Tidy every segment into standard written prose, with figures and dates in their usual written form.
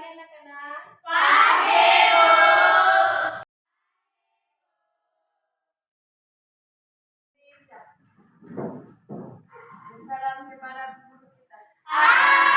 anak-anak? Pagi, Bu. Salam kepada guru kita. Assalamualaikum warahmatullahi wabarakatuh.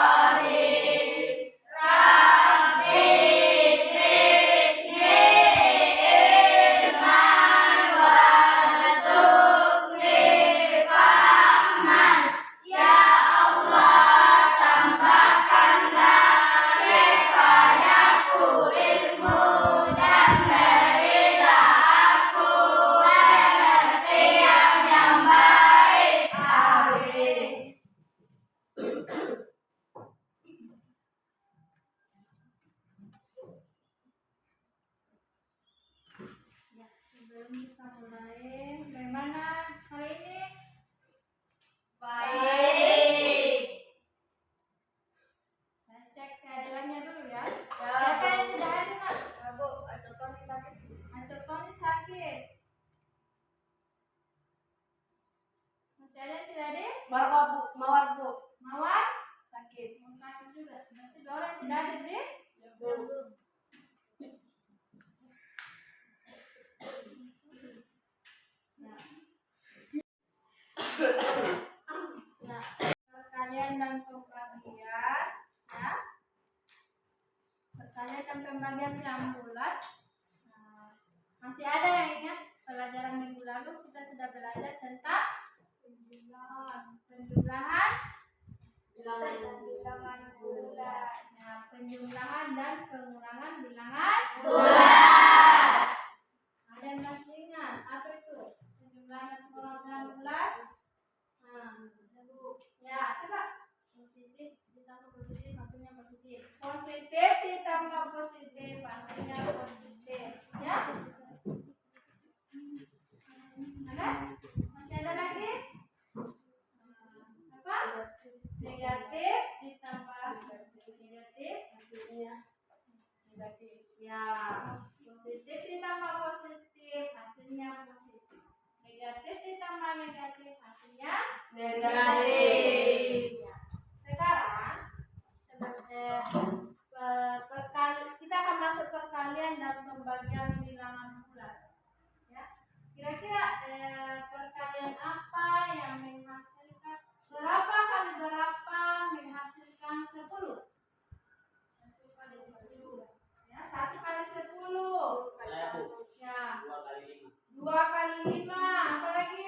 Bismillahirrahmanirrahim. Rabbi zidni ilman warzuqni fahman. Ya Allah, tambahkanlah kepadaku ilmu dan berilah aku pengertian yang baik. Amin. Ya, sebelum kita mulai, bagaimana hari ini? Baik. Saya cek keadaannya dulu ya. Siapa yang tidak hadir, Nak? Bu, Acok Tony sakit. Acok Tony sakit. Masih ada yang tidak hadir? Mawar, Bu. Mawar? Sakit. Mau sakit juga. Berarti dua orang yang tidak hadir deh. Ya, Bu. Ya, perkalian dan pembagian, ya. Perkalian dan pembagian bilang bulat. Nah, masih ada yang ingat pelajaran minggu lalu kita sudah belajar tentang penjumlahan bilangan bulat. Nah, penjumlahan dan pengurangan bilangan Bulat. Ada yang masih ingat apa itu penjumlahan dan pengurangan bulat? Ya, coba positif ditambah positif hasilnya positif. Positif ditambah positif hasilnya positif. Ya. Ada? Masih ada lagi? Apa? Negatif ditambah negatif hasilnya negatif. Ya. Positif ditambah positif hasilnya positif. Negatif ditambah negatif hasilnya Negatif. Ya. Sekarang kita akan masuk perkalian dan pembagian bilangan bulat. Ya. Kira-kira perkalian apa yang menghasilkan berapa kali berapa menghasilkan 10? 1 kali 10. Ya, 1 kali 10. Saya, Bu. Ya. 2 kali 5. 2 kali 5, apa lagi?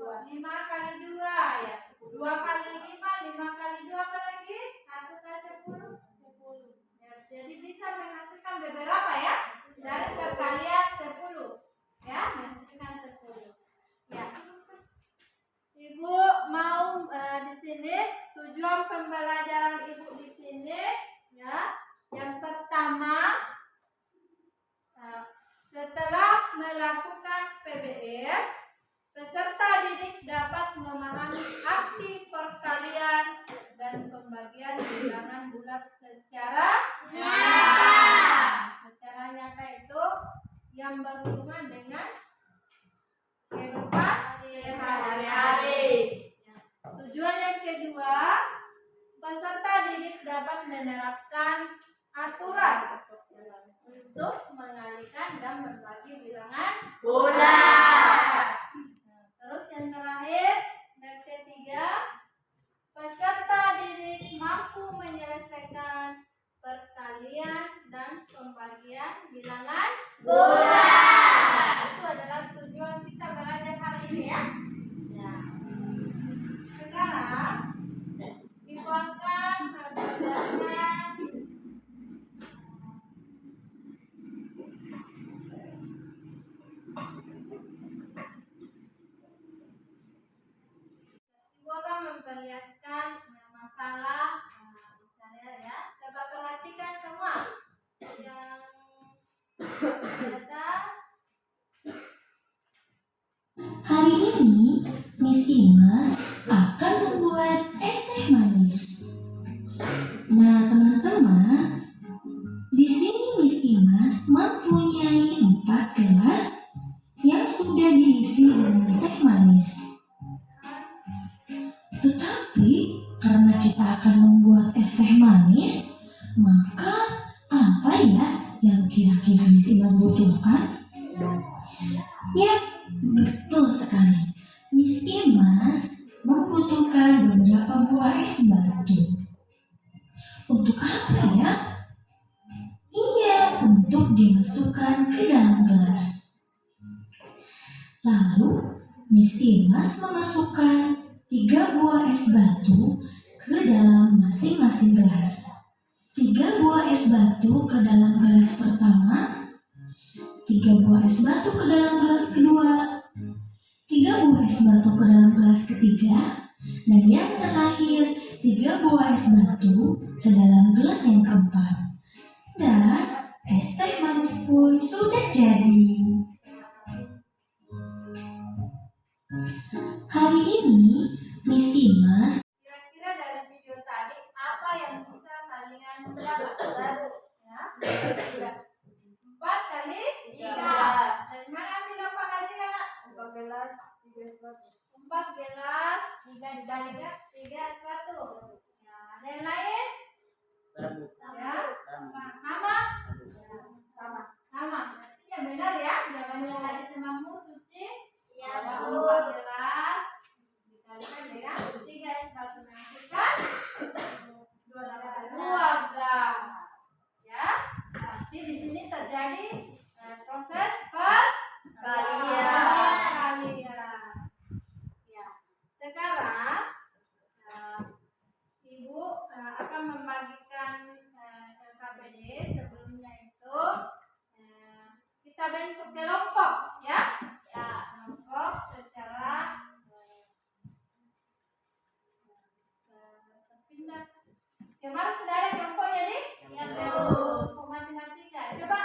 5 kali 2 ya. 2 kali 5, 5 kali 2 apa lagi? 1 kali 10. 10. Ya, jadi bisa menghasilkan beberapa ya? Dari perkalian 10. Ya, menghasilkan 10. Ya. Ibu mau di sini tujuan pembelajaran Ibu di sini ya. Yang pertama setelah melakukan PBM, peserta didik dapat memahami arti perkalian dan pembagian bilangan bulat secara nyata. Secara nyata itu yang berhubungan dengan kehidupan sehari-hari. Ya. Tujuan yang kedua, peserta didik dapat menerapkan aturan untuk mengalihkan dan berbagi bilangan Bulat. Nah, terus yang terakhir, dan ketiga, peserta didik mampu menyelesaikan perkalian dan pembagian bilangan Bulat. Itu adalah tujuan kita belajar hari ini ya. Ya. Sekarang Ibu akan membacakan memperlihatkan masalah misalnya ya. Coba perhatikan semua yang di atas Imas mempunyai 4 gelas yang sudah diisi dengan teh manis. Tetapi karena kita akan membuat es teh manis, maka apa ya yang kira-kira Miss Imas butuhkan? Ya, betul sekali. Miss Imas membutuhkan beberapa buah es batu. Untuk apa ya? Iya, untuk dimasukkan ke dalam gelas. Lalu, Miss Imas memasukkan 3 buah es batu ke dalam masing-masing gelas. 3 buah es batu ke dalam gelas pertama, 3 buah es batu ke dalam gelas kedua, 3 buah es batu ke dalam gelas ketiga, dan yang terakhir 3 buah es batu ke dalam gelas yang keempat. Dan es teh manis pun sudah jadi. Hari ini Miss Imas Kira-kira dari video tadi apa yang bisa kalian dapat? Ya, 4 kali 3. Dari mana ambil 4 kali anak? 4 gelas, 3 es batu. 4 gelas, 3 es batu. Ya, ada yang lain? Ya, sama? Sama. Berarti yang benar ya, jawabannya tadi temanmu Suci. Ya, 4 gelas dikalikan dengan 3 es batu menghasilkan 2 gram. Ya, berarti di sini terjadi proses perkalian. Ya, sekarang Ibu akan membagikan LKPD. Sebelumnya itu kita bentuk kelompok, ya. Kelompok secara terpindah. Kemarin sudah ada kelompoknya nih? Ya, kelompok matematika. Coba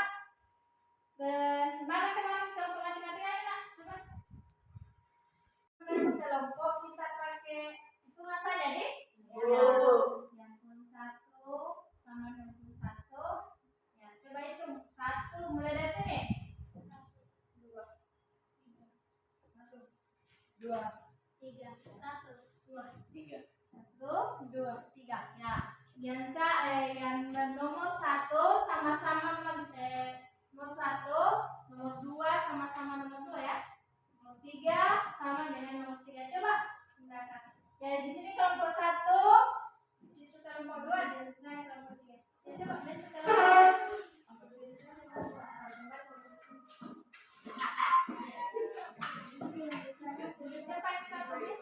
mana kemarin kelompok matematika ya, Nak? Coba. Bentuk kelompok kita pakai hitungan saja nih. Yang pun 1 sama 21. Ya, coba hitung. 1 mulai dari sini. 2, 3, 1, 2, 3. 1, 2, 3. Ya. Yang nomor 1 sama-sama nomor 1, nomor 2 sama-sama nomor 2 ya. Nomor 3 sama dengan nomor 3. Coba tindakan. Ya, di sini kelompok 1, di situ kelompok 2, di sini kelompok 3. Ya, coba bentuk kelompok. Siapa yang kita pilih?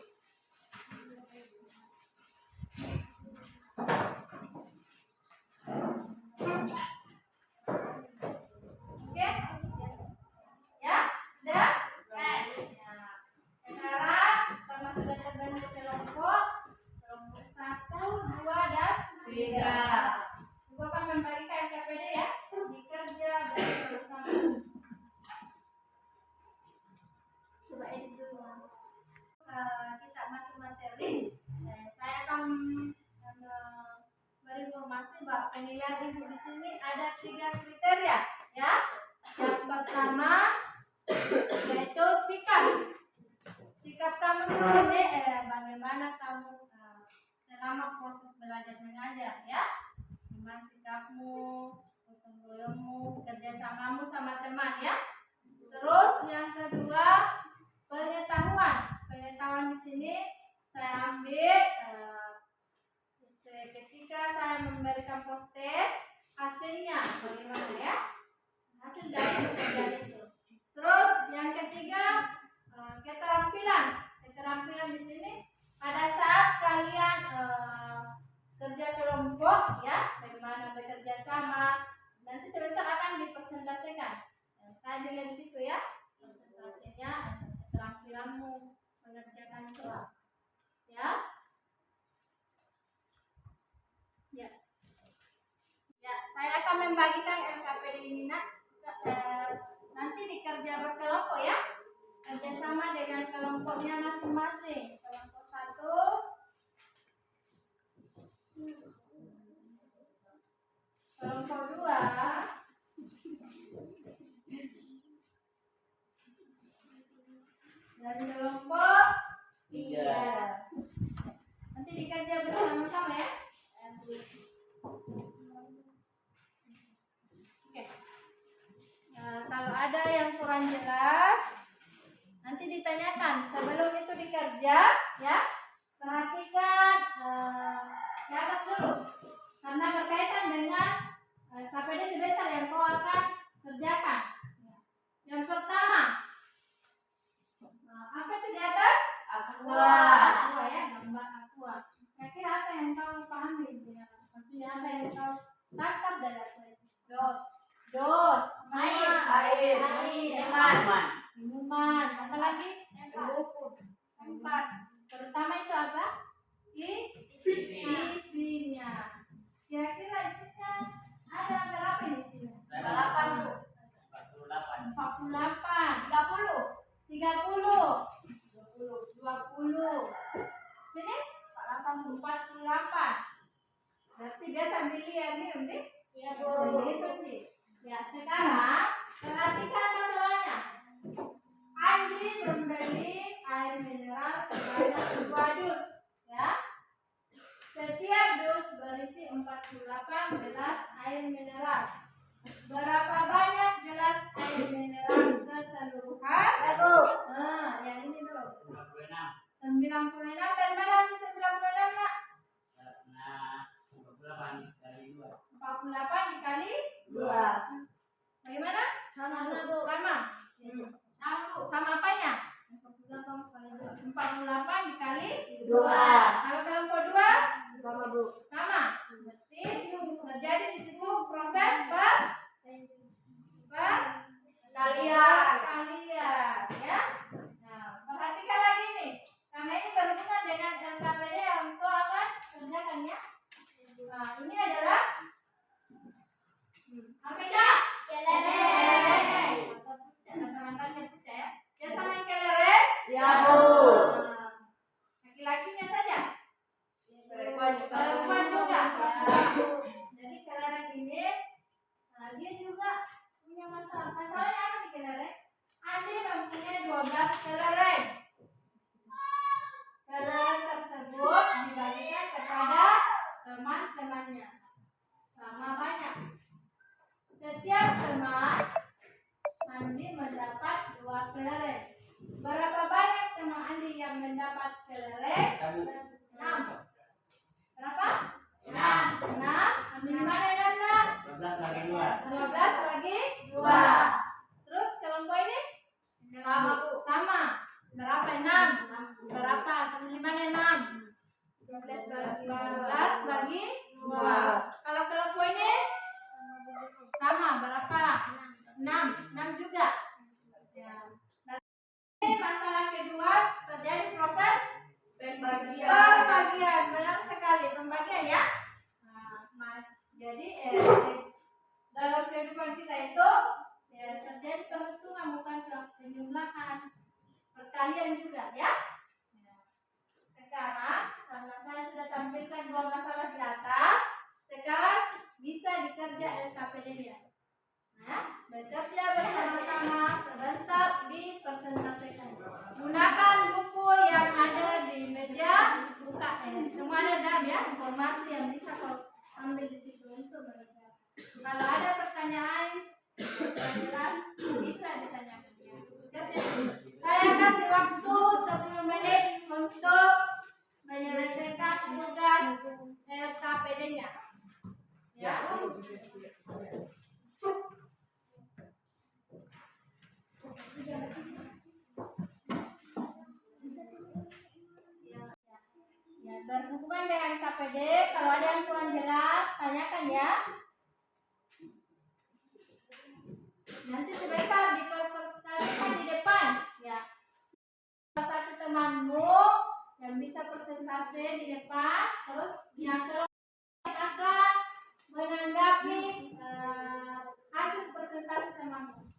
Oke? Ya? Udah? Ya. Sekarang sama sudah terbentuk kelompok 1, 2, dan 3. Ibu akan membagikan KPD ya. Dikerja dan bersama. Coba edit dulu. Kita masuk materi. Saya akan berinformasi bahwa penilaian ibu di sini ada 3 kriteria, ya. Yang pertama yaitu sikap kamu di sini, bagaimana kamu selama proses belajar mengajar, ya. Gimana sikapmu, gotong royongmu, kerjasamamu sama teman, ya. Terus yang kedua pengetahuan di sini saya ambil ketika saya memberikan proses hasilnya bagaimana, ya, hasil dari pekerjaan itu. Terus yang ketiga keterampilan di sini pada saat kalian kerja kelompok, ya, bagaimana bekerja sama. Nanti sebentar akan dipresentasikan. Saya dilihat di situ, ya, presentasinya, keterampilanmu mengerjakan soal, ya. Ya, saya akan membagikan LKPD ini, Nak. Nanti dikerja berkelompok, ya. Kerjasama dengan kelompoknya masing-masing. Kelompok 1, kelompok 2, yang kurang jelas nanti ditanyakan. Sebelum itu dikerja, ya perhatikan di atas dulu, karena berkaitan dengan KPD sebentar yang kau akan kerjakan. Yang pertama, apa itu di atas? Aqua. Aqua ya, gambar aqua. Kira-kira apa yang kau pahami? Maksudnya apa yang kau tangkap dari aqua itu? Dos. Air. Minuman. Apa lagi? Empat. Pertama itu apa? Isinya. Kira-kira isinya ada berapa isinya? 48. 20. Sini? 48. Berarti dia sambil lihat nih, Undi? Iya, Bu. Itu sih. Ya, sekarang perhatikan masalahnya. Andi membeli air mineral sebanyak 2 dus, ya. Setiap dus berisi 48 gelas air mineral. Berapa banyak gelas air mineral keseluruhan? Yang ini dulu. 96. Dari mana nih 96, Nak? 48 dikali 2. Bagaimana? Sama. Sama apanya? 48 dikali 2. Kalau kelompok 2? Sama. Berarti terjadi di situ proses kalian, ya. Nah, perhatikan lagi nih. Karena ini berhubungan dengan LKPD yang kau akan kerjakan, ya. Nah, ini adalah apa itu? Kelereng. Ya sama yang kelereng? Ya, Bu. Laki-lakinya saja? Perempuan juga. Jadi kelereng ini, dia juga punya masalah. Masalahnya apa di kelereng? Andi mempunyai 12 kelereng. Kelereng tersebut dibagikan kepada teman-temannya sama banyak. Setiap teman Andi mendapat 2 kelereng. Berapa banyak teman Andi yang mendapat kelereng? 6. Berapa? 6. Ambil di mana ya, Nak? 12 bagi 2. 12 bagi 2. Terus kelompok ini? Sama, Bu. Sama. Berapa? 6. Berapa? Ambil di mana 6? 12 bagi 2. Kalau kelompok ini? Sama. Berapa? 6 juga. Ya. Ini masalah kedua, terjadi proses pembagian. Benar sekali, pembagian, ya. Jadi dalam kehidupan kita itu ya, terjadi perhitungan, bukan penjumlahan, perkalian juga, ya. Sekarang karena saya sudah tampilkan 2 masalah di atas, sekarang bisa dikerja LKPD-nya. Nah, bekerja bersama-sama sebentar dipresentasikan. Gunakan buku yang ada di meja buka. Semua ada dalam, ya, informasi yang bisa kau ambil di situ untuk mengerjakan. Kalau ada pertanyaan yang jelas bisa ditanyakan, ya. Saya kasih waktu 10 menit untuk menyelesaikan tugas LKPD-nya. Ya. Ya, berhubungan dengan KPD, kalau ada yang kurang jelas, tanyakan, ya. Nanti sebentar dipresentasikan di depan, ya. Salah satu temanmu yang bisa presentasi di depan, terus yang akan menanggapi hasil presentasi temanmu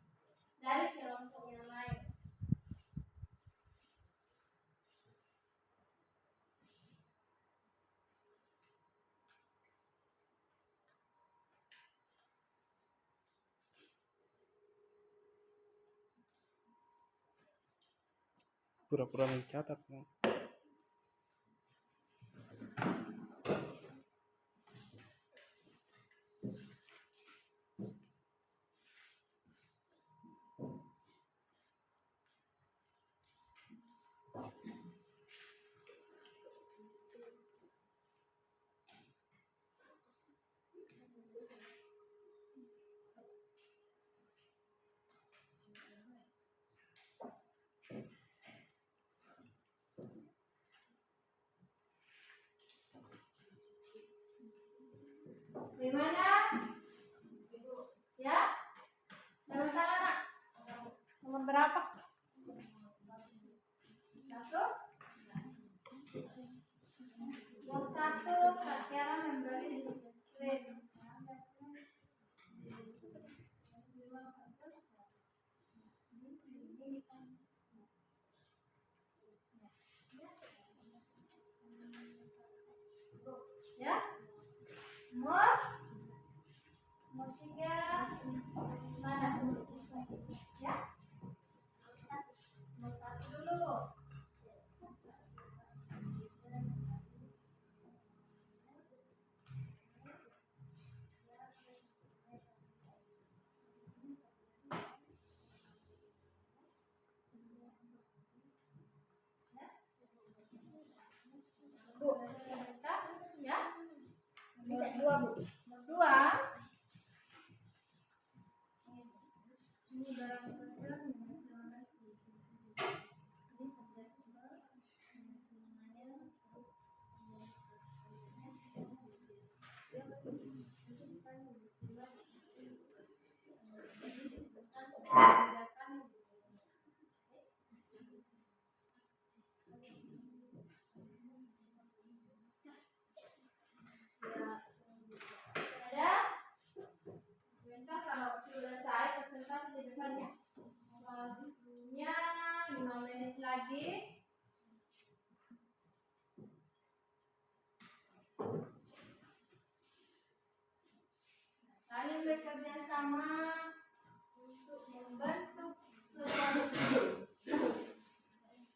dari kelompok yang lain. Pura-pura mencatat, Bang. Ini barang besar minus 15. Ini kerja coba minus 5-nya. Ada? Sebentar kalau selesai presentasi di depannya. Waktunya 5 menit lagi. Saling bekerja sama untuk membentuk sesuatu.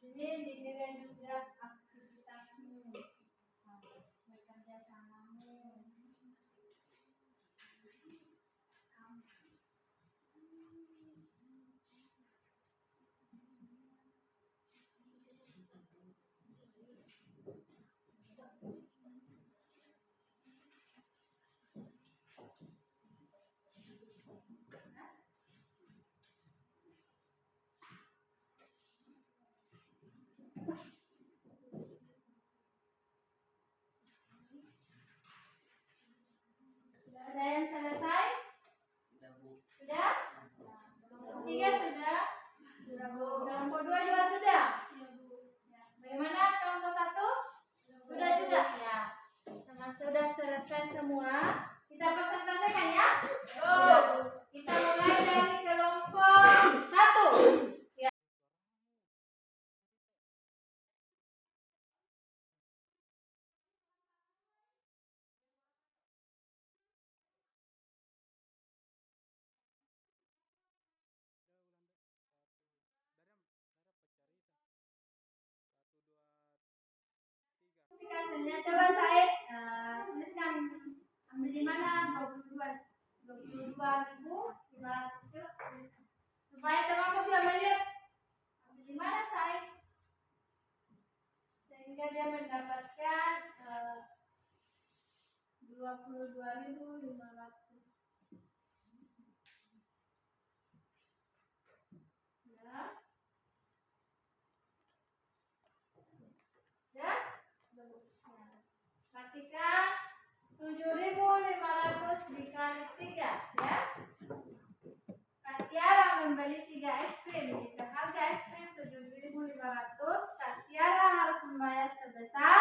Ini dinilai juga aktivitasmu, bekerja samamu. Sudah ada yang selesai? Sudah? Tiga sudah? Kelompok 2 juga sudah? Bagaimana kelompok 1? Sudah juga? Ya. Sama sudah selesai semua. Kita presentasikan ya? Kita mulai dari kelompok 1. Ya. Hasilnya coba saya tuliskan, ambil di mana 22.500 supaya teman-teman bisa melihat ambil di mana saya, sehingga dia mendapatkan 22.500. Ya. Perhatikan 7.500 dikali 3 ya. Kak Tiara membeli 3 es krim. Jika harga es krim 7.500, Kak Tiara harus membayar sebesar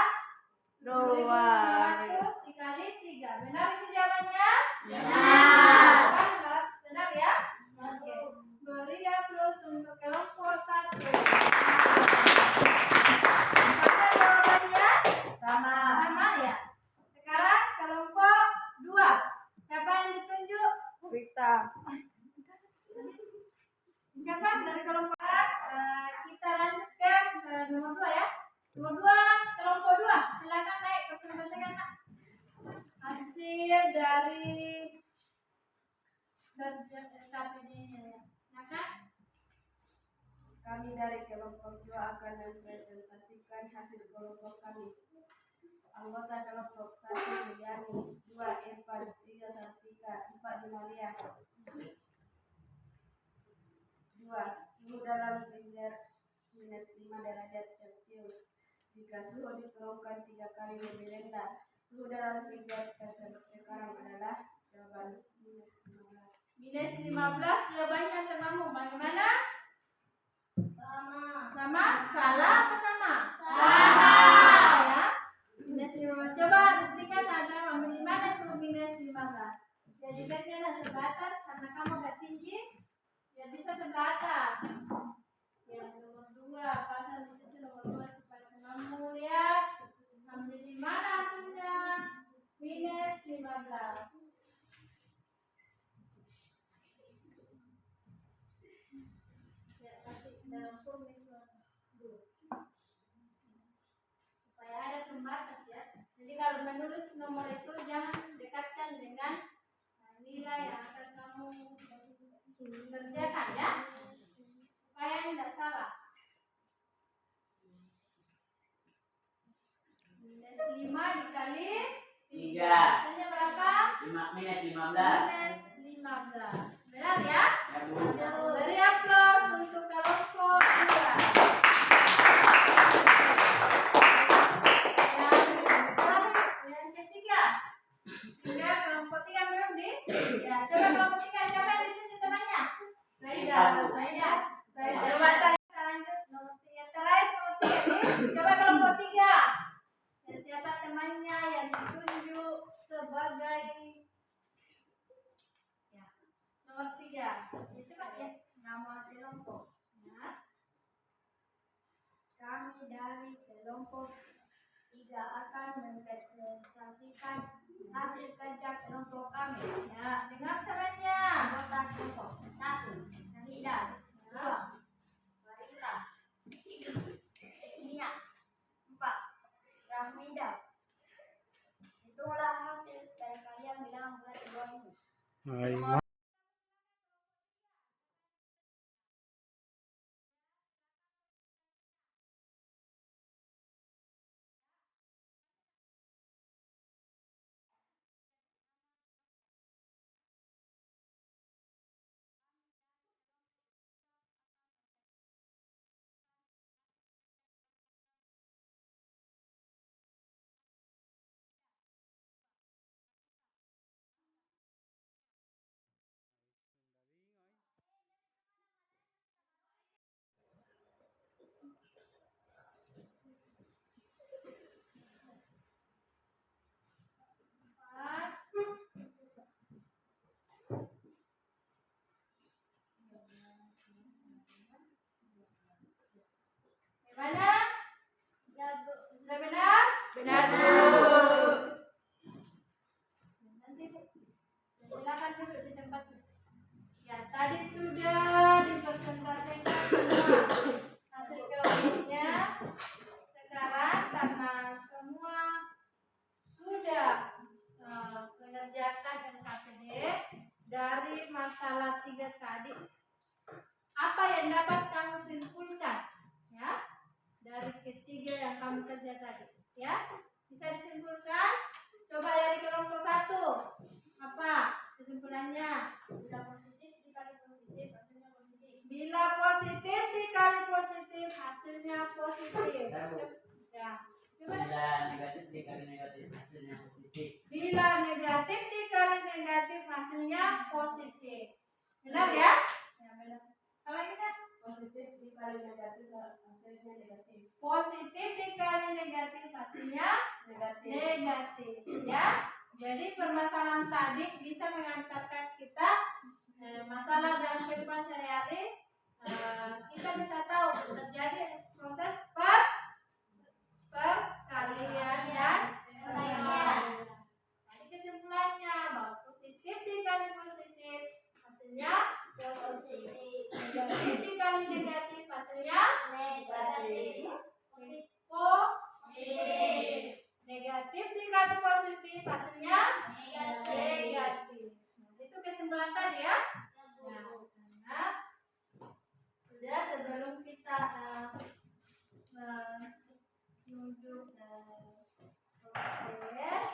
2.500 dikali 3. Benar itu jawabannya? Benar. Benar ya? Oke. Beri ya plus untuk kelompok 1. Sama. Sama ya. Sekarang kelompok 2. Siapa yang ditunjuk? Rita. Siapa dari kelompok A? Kita lanjutkan ke nomor 2 ya. Nomor 2, kelompok 2. Silakan naik presentasikan Nak. Hasil dari kerja SKPD-nya ya. Nah, Kak? Kami dari kelompok 2 akan mempresentasikan hasil kelompok kami. Anggota kelompok 1 Yani, 2 Evan, 3 Sartika, 4 Jumalia. 2. Suhu dalam freezer minus 5 derajat Celcius. Jika suhu diturunkan 3 kali lebih rendah, suhu dalam freezer sekarang adalah jawaban minus 15. Minus 15 jawabannya temanmu. Bagaimana? Sama? Salah apa sama? Sama. Ya. Minus 15. Coba buktikan ada ambil di mana suhu minus 15. Jadi kan sebatas karena kamu agak tinggi, ya bisa sebelah atas. Ya, nomor 2 pasang di situ nomor 2 supaya temanmu lihat ambil di mana hasilnya minus 15. Ya, kasih dalam form itu supaya ada pembatas ya. Jadi kalau menulis nomor itu jangan dekatkan dengan nilai yang akan kamu kerjakan ya, supaya tidak salah. Minus 5 dikali 3. 3. Hasilnya berapa? Minus 15. Minus 15. Benar ya? Ya, Bu. Coba saya lanjut nomor 3 terakhir nomor 3. Coba kelompok 3. Dan siapa temannya yang ditunjuk sebagai ya, nomor 3. Coba ya nama kelompok. Ya. Kami dari kelompok 3 akan mempresentasikan hasil kerja kelompok kami. Ya, dengar temannya. Anggota kelompok 1. Nahida. 2. Marita. 3. Etnia. 4. Rahmida. Itulah hasil dari kalian bilang buat ini. Hai, Gimana? Sudah benar? Benar, Bu. Nanti silakan duduk di tempatnya. Ya, tadi sudah dipresentasikan semua hasil kelompoknya. Sekarang karena semua sudah mengerjakan NKPD dari masalah 3 tadi, apa yang dapat kamu simpulkan? Ya, dari ketiga yang kamu kerja tadi, ya, bisa disimpulkan. Coba dari kelompok 1, apa kesimpulannya? Bila positif dikali positif hasilnya positif. Bila positif dikali positif hasilnya positif. Ya, coba. Bila negatif dikali negatif hasilnya positif. Bila negatif dikali negatif hasilnya positif. Benar ya? Ya, benar. Kalau kita Positif dikali negatif hasilnya negatif. positif dikali negatif hasilnya negatif. Ya. Jadi permasalahan tadi bisa mengantarkan kita masalah dalam kehidupan sehari-hari. Kita bisa tahu terjadi proses perkalian dan pengulangan. Jadi kesimpulannya bahwa positif dikali positif hasilnya positif. Negatif dikali negatif hasilnya negatif. Positif. Negatif dikali positif hasilnya negatif. Nah, itu kesimpulan tadi ya. Nah, sudah sebelum kita menuju proses,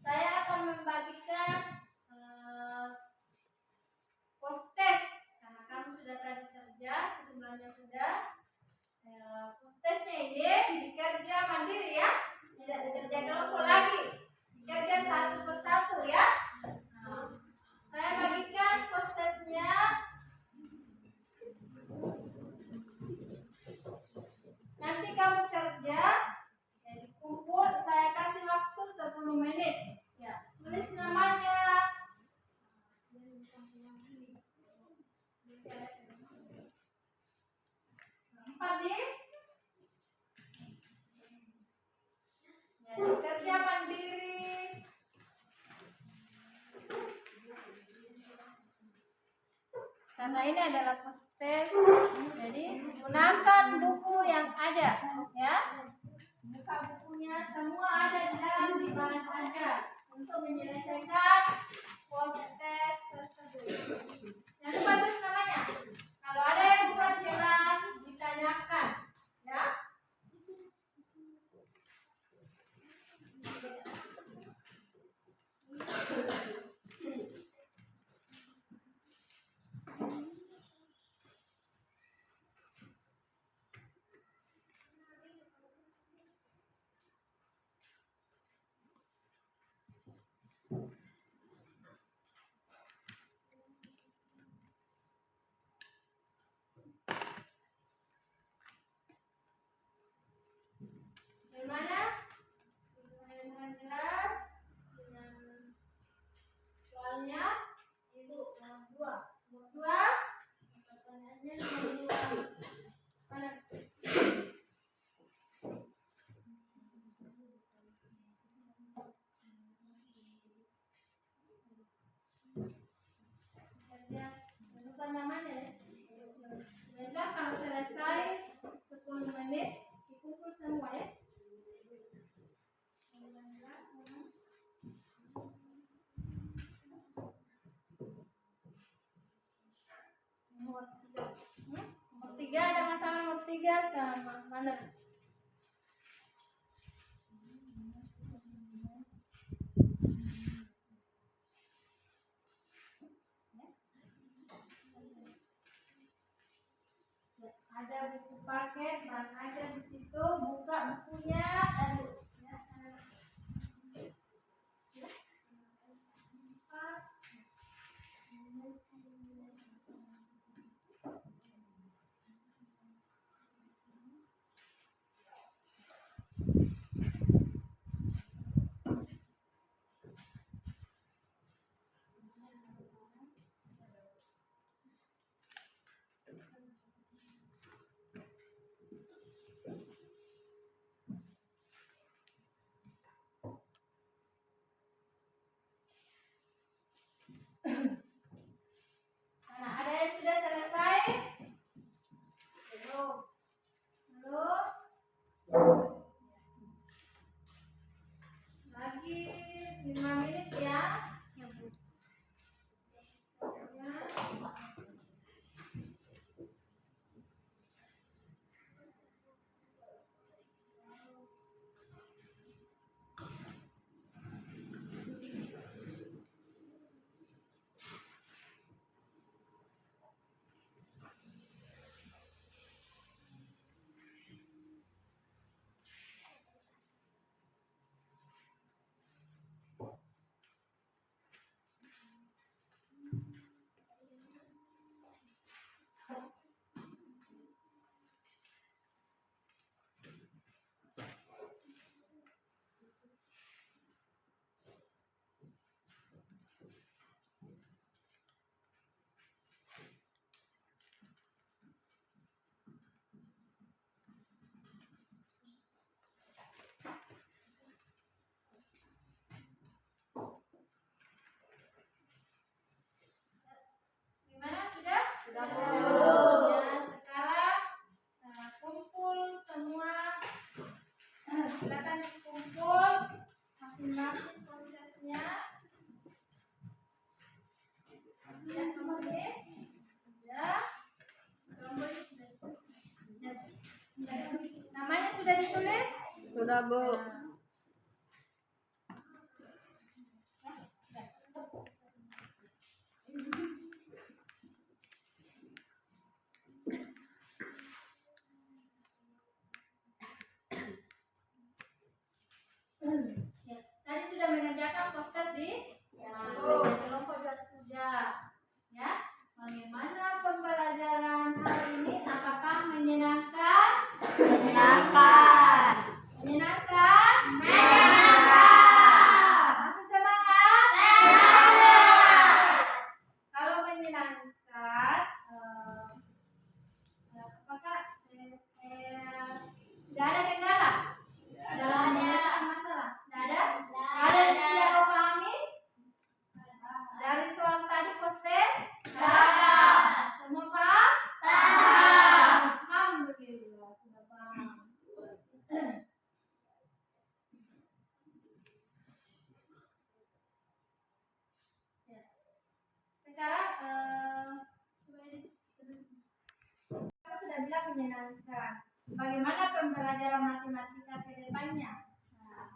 saya akan membagikan post test karena kamu sudah tadi kerja, kesimpulannya sudah. Post testnya ini dikerja mandiri ya, tidak dikerja kelompok lagi, dikerja satu persatu ya. Saya bagikan post testnya. Nanti kamu kerja, jadi kumpul, saya kasih waktu 10 menit. Ya, tulis namanya. Empat nih. Jadi kerja mandiri. Karena ini adalah post test, jadi gunakan buku yang ada, ya. Buka bukunya, semua ada di dalam di bahan saja untuk menyelesaikan post test tersebut. Jangan lupa tulis namanya. Kalau ada yang kurang jelas, ditanyakan, ya. nomor 3. Nomor 3 ada masalah nomor 3 sama mana? Ada buku paket dan ada di situ, buka bukunya lalu ya. Nah, ada yang sudah selesai? Belum. Belum. Lagi 5 menit ya. Ya, Bu. Ya. Gimana sudah? Sudah. Ya, sekarang kumpul semua. Silakan kumpul masing-masing prosesnya. Ya, nomor ini. Ya. Nomor ini. Ya. Namanya sudah ditulis? Sudah, Bu. Ya, tadi sudah mengerjakan proses di kelompok sudah. Ya, bagaimana pembelajaran hari ini? Apakah menyenangkan? Menyenangkan. Menyenangkan? Menyenangkan. Masih semangat? Semangat. Kalau menyenangkan, apakah tidak ada kendala dalam menyelesaikan masalah? Tidak ada? Ada yang tidak kau pahami? Dari soal tadi proses? Semua paham? Alhamdulillah sudah paham. Ya. Sekarang aku sudah bilang menyenangkan. Bagaimana pembelajaran matematika ke depannya? Nah,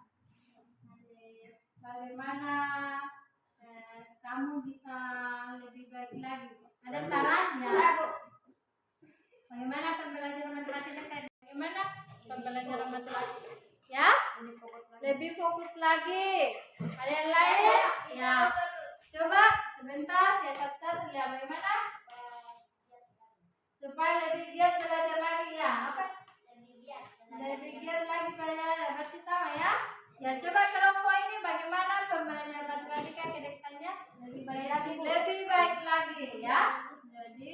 bagaimana kamu bisa lebih baik lagi? Ada sarannya? Bagaimana pembelajaran matematika? Bagaimana pembelajaran matematika? Ya? Lebih fokus lagi. Ada yang lain? Ya. Coba sebentar, ya satu-satu ya. Bagaimana? Supaya lebih giat belajar lagi ya. Apa? Lebih giat lagi belajar. Masih sama ya? Ya, coba kelompok ini bagaimana pembelajaran matematika ke depannya lebih baik lagi. Lebih baik lagi ya. Jadi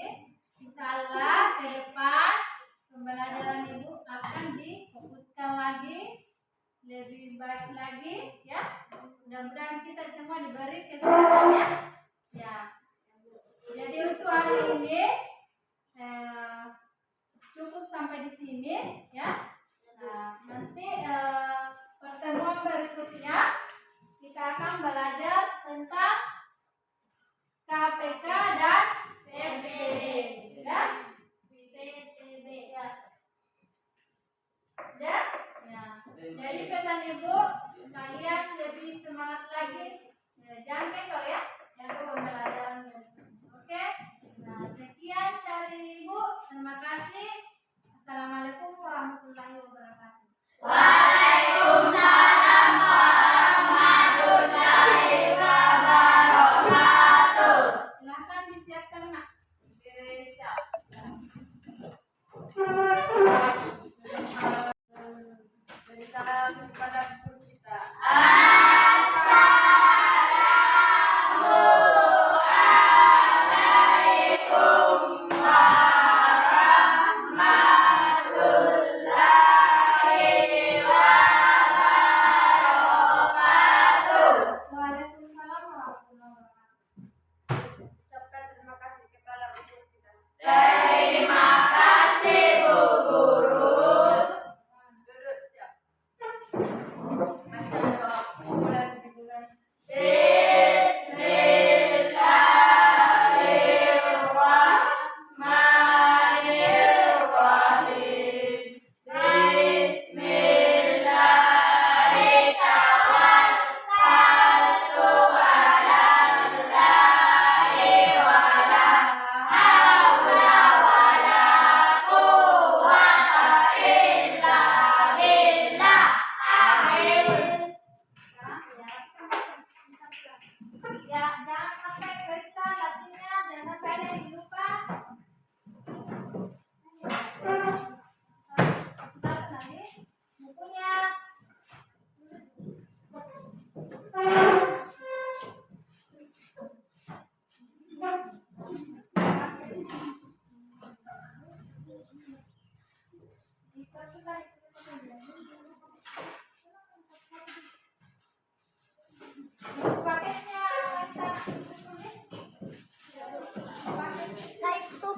insyaallah ke depan pembelajaran ibu akan difokuskan lagi, lebih baik lagi ya. Mudah-mudahan kita semua diberi kesehatannya ya. Jadi untuk hari ini cukup sampai di sini ya. Nah, nanti pertemuan berikutnya kita akan belajar tentang KPK dan PPD.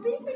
pipi.